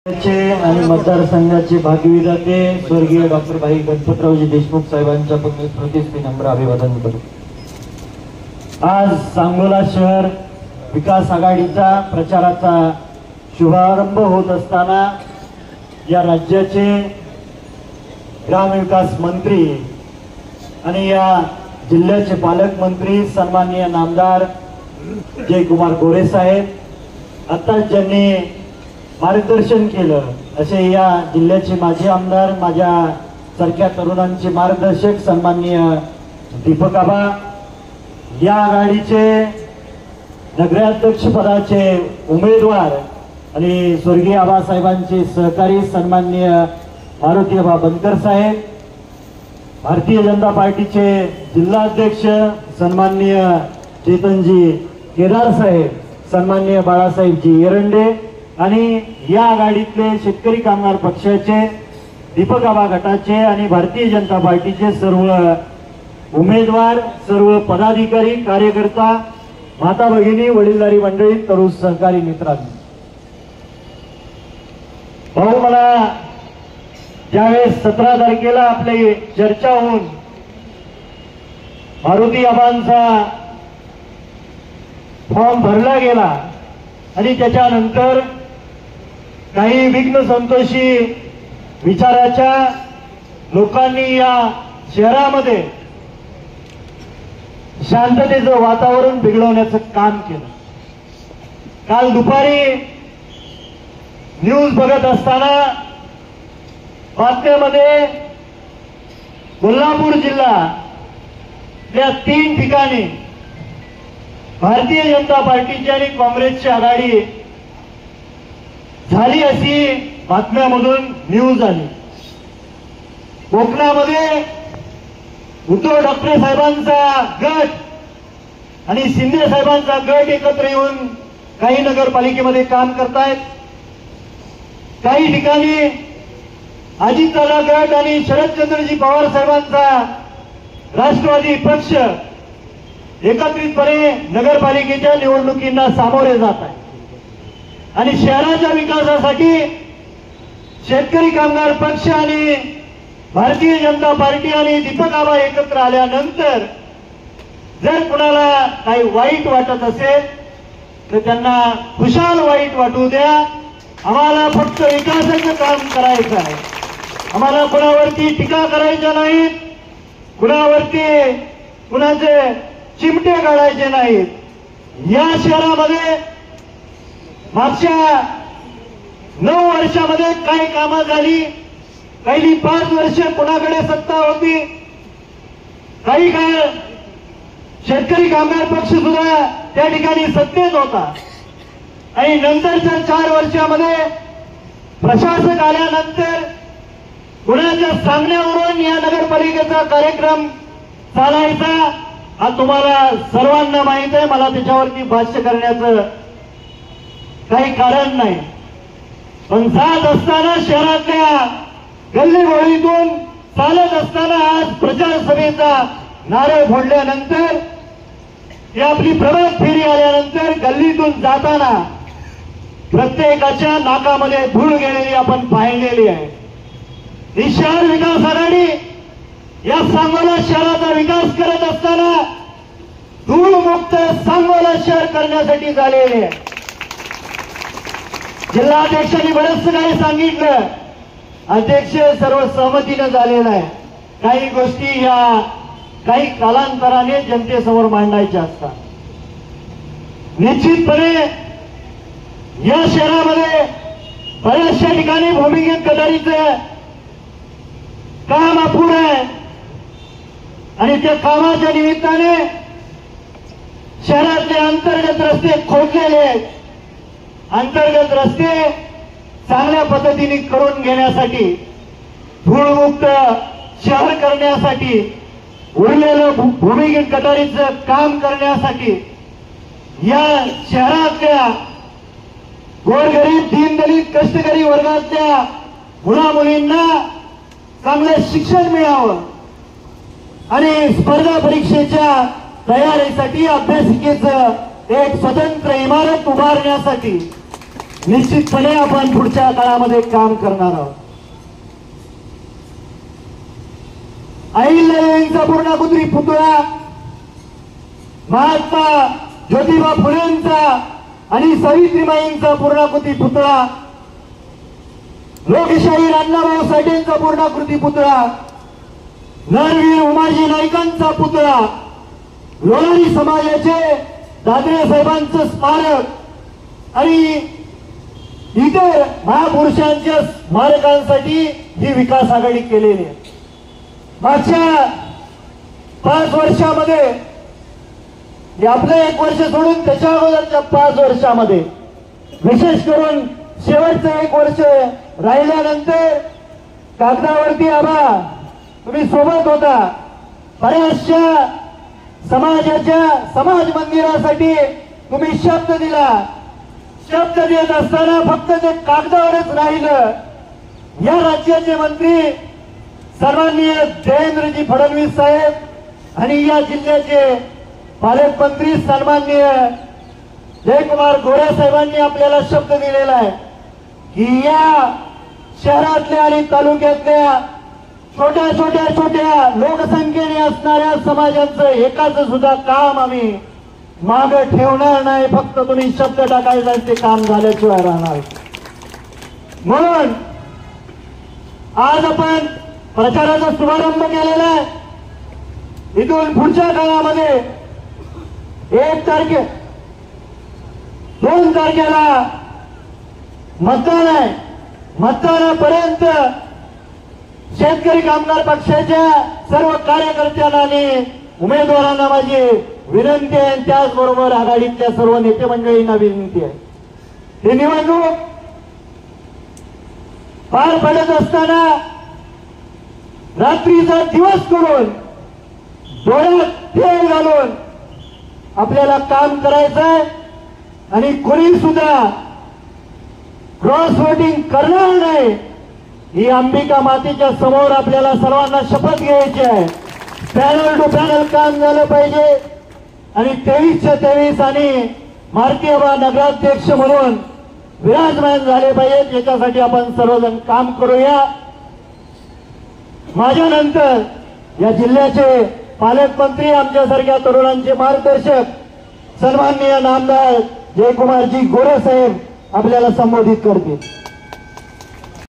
आणि मतदारसंघाचे भाग्यविधाते स्वर्गीय डॉक्टर भाई गणपतरावजी देशमुख साहेबांच्या पुण्यस्मृतीस मी नम्र अभिवादन करतो। आज सांगोला शहर विकास आघाडीचा प्रचाराचा शुभारंभ होत असताना या राज्याचे ग्रामविकास मंत्री आणि या जिल्ह्याचे पालकमंत्री सन्माननीय नामदार जयकुमार गोरे साहेब आता ज्यांनी मार्गदर्शन केलं असे या जिल्ह्याचे माजी आमदार माझ्या सारख्या तरुणांचे मार्गदर्शक सन्माननीय दीपक आबा, या आघाडीचे नगराध्यक्ष पदाचे उमेदवार आणि स्वर्गीय आबासाहेबांचे सहकारी सन्माननीय मारुती आबा बनकर साहेब, भारतीय जनता पार्टीचे जिल्हाध्यक्ष सन्माननीय चेतनजी केदार साहेब, सन्माननीय बाळासाहेबजी एरंडे आणि या आघाडीतले शेतकरी कामगार पक्षाचे दीपक आबा गटाचे आणि भारतीय जनता पार्टीचे सर्व उमेदवार, सर्व पदाधिकारी, कार्यकर्ता, माता भगिनी, वडीलधारी मंडळी, तरुण सहकारी मित्रांनो, भाऊ मला ज्यावेळेस 17 तारखेला आपली चर्चा होऊन मारुती आबांचा फॉर्म भरला गेला आणि त्याच्यानंतर काही विघ्न संतोषी विचाराच्या लोकांनी या शहरामध्ये शांततेचं वातावरण बिघडवण्याचं काम केलं। काल दुपारी न्यूज बघत असताना बातम्यामध्ये कोल्हापूर जिल्हा या 3 ठिकाणी भारतीय जनता पार्टीची आणि काँग्रेसची आघाडी झाली अशी बातम्यामधून न्यूज आली। कोकणामध्ये उद्धव ठाकरे साहेबांचा गट आणि शिंदे साहेबांचा गट एकत्र येऊन काही नगरपालिकेमध्ये काम करतायत। काही ठिकाणी अजितदादा गट आणि शरदचंद्रजी पवार साहेबांचा राष्ट्रवादी पक्ष एकत्रितपणे नगरपालिकेच्या निवडणुकींना सामोरे जात आहे आणि शहराच्या विकासासाठी शेतकरी कामगार पक्ष आणि भारतीय जनता पार्टी आणि दीपक आबा एकत्र आल्यानंतर जर कुणाला काही वाईट वाटत असेल तर त्यांना खुशाल वाईट वाटू द्या। आम्हाला फक्त विकासाचं काम करायचं आहे, आम्हाला कुणावरती टीका करायच्या नाहीत, कुणावरती कुणाचे चिमटे काढायचे नाहीत। या शहरामध्ये मागच्या 9 वर्षामध्ये काय कामं झाली, पहिली 5 वर्ष कोणाकडे सत्ता होती, काही काळ शेतकरी कामगार पक्ष सुद्धा त्या ठिकाणी सत्तेत होता आणि नंतरच्या 4 वर्षामध्ये प्रशासक आल्यानंतर कुणाच्या सांगण्यावरून या नगरपालिकेचा कार्यक्रम चालायचा हा तुम्हाला सर्वांना माहित आहे। मला त्याच्यावरती भाष्य करण्याचं काही कारण नाही, पण जात असताना शहरातल्या गल्लीबोळीतून चालत असताना आज प्रचार सभेचा नारळ फोडल्यानंतर ही आपली प्रभात फेरी आल्यानंतर गल्लीतून जाताना प्रत्येकाच्या नाकामध्ये धूळ गेलेली आपण पाहिलेली आहे। ही शहर विकास आघाडी या सांगोला शहराचा विकास करत असताना धूळमुक्त सांगोला शहर करण्यासाठी झालेले आहे। जिल्हाध्यक्षांनी बरंच काही सांगितलं, अध्यक्ष सर्व सहमतीने झालेला आहे। काही गोष्टी या काही कालांतराने जनतेसमोर मांडायच्या असतात। निश्चितपणे या शहरामध्ये बऱ्याचशा ठिकाणी भूमिगत गटारीचं काम अपुरं आहे आणि त्या कामाच्या निमित्ताने शहरातले अंतर्गत रस्ते खोदलेले आहेत। अंतर्गत रस्ते चांगल्या पद्धतीने करून घेण्यासाठी, धूळमुक्त शहर करण्यासाठी, उरलेलं भूमिगत गटारीचं काम करण्यासाठी या शहरातल्या गोरगरीब, दीनदलित, कष्टकरी वर्गातल्या मुलामुलींना चांगलं शिक्षण मिळावं आणि स्पर्धा परीक्षेच्या तयारीसाठी अभ्यासिकेचं एक स्वतंत्र इमारत उभारण्यासाठी निश्चितपणे आपण पुढच्या काळामध्ये काम करणार आहोत. अहिल्यादेवींचा पूर्णाकृती पुतळा, महात्मा ज्योतिबा फुलेंचा आणि सावित्रीबाईंचा पूर्णाकृती पुतळा, लोकशाहीर अण्णाभाऊ साठेंचा पूर्णाकृती पुतळा, नरवीर उमाजी नाईकांचा पुतळा, लोणारी समाजाचे दादरे साहेबांचं स्मारक आणि इतर महापुरुषांच्या स्मारकांसाठी ही विकास आघाडी केलेली आहे. मागच्या 5 वर्षामध्ये, आपलं 1 वर्ष सोडून त्याच्या अगोदरच्या 5 वर्षामध्ये, विशेष करून शेवटचं 1 वर्ष राहिल्यानंतर कागदावरती आबा तुम्ही सोबत होता, बऱ्याचशा समाजाच्या समाज मंदिरासाठी तुम्ही शब्द दिला. शब्द देत असताना फक्त ते कागदावरच राहिलं. या राज्याचे मंत्री सन्माननीय देवेंद्रजी फडणवीस साहेब आणि या जिल्ह्याचे पालकमंत्री सन्माननीय जयकुमार गोरे साहेबांनी आपल्याला शब्द दिलेला आहे की या शहरातल्या आणि तालुक्यातल्या छोट्या लोकसंख्येने असणाऱ्या समाजांचं एकाच सुद्धा काम आम्ही माग ठेवणार नाही. फक्त तुम्ही शब्द टाकायचा, ते काम झाल्याशिवाय राहणार. म्हणून आज आपण प्रचाराचा शुभारंभ केलेला आहे. इथून पुढच्या काळामध्ये 1 तारखे 2 तारखेला मतदान आहे. मतदानापर्यंत शेतकरी कामगार पक्षाच्या सर्व कार्यकर्त्यांना आणि उमेदवारांना माझी विनंती आहे. त्याचबरोबर आघाडीतल्या सर्व नेते मंडळींना विनंती आहे. ही निवडणूक पार पडत असताना रात्रीचा दिवस करून डोळ्यात तेल घालून आपल्याला काम करायचं आहे आणि कोणी सुद्धा क्रॉस वोटिंग करणार नाही. ही अंबिका मातेच्या समोर आपल्याला सर्वांना शपथ घ्यायची आहे. पॅनल टू पॅनल काम झालं पाहिजे आणि 23च्या 23 आणि भारतीय नगराध्यक्ष म्हणून विराजमान झाले पाहिजेत. याच्यासाठी आपण सर्वजण काम करूया. माझ्यानंतर या जिल्ह्याचे पालकमंत्री, आमच्यासारख्या तरुणांचे मार्गदर्शक सन्माननीय नामदार जयकुमारजी गोरे साहेब आपल्याला संबोधित करतील.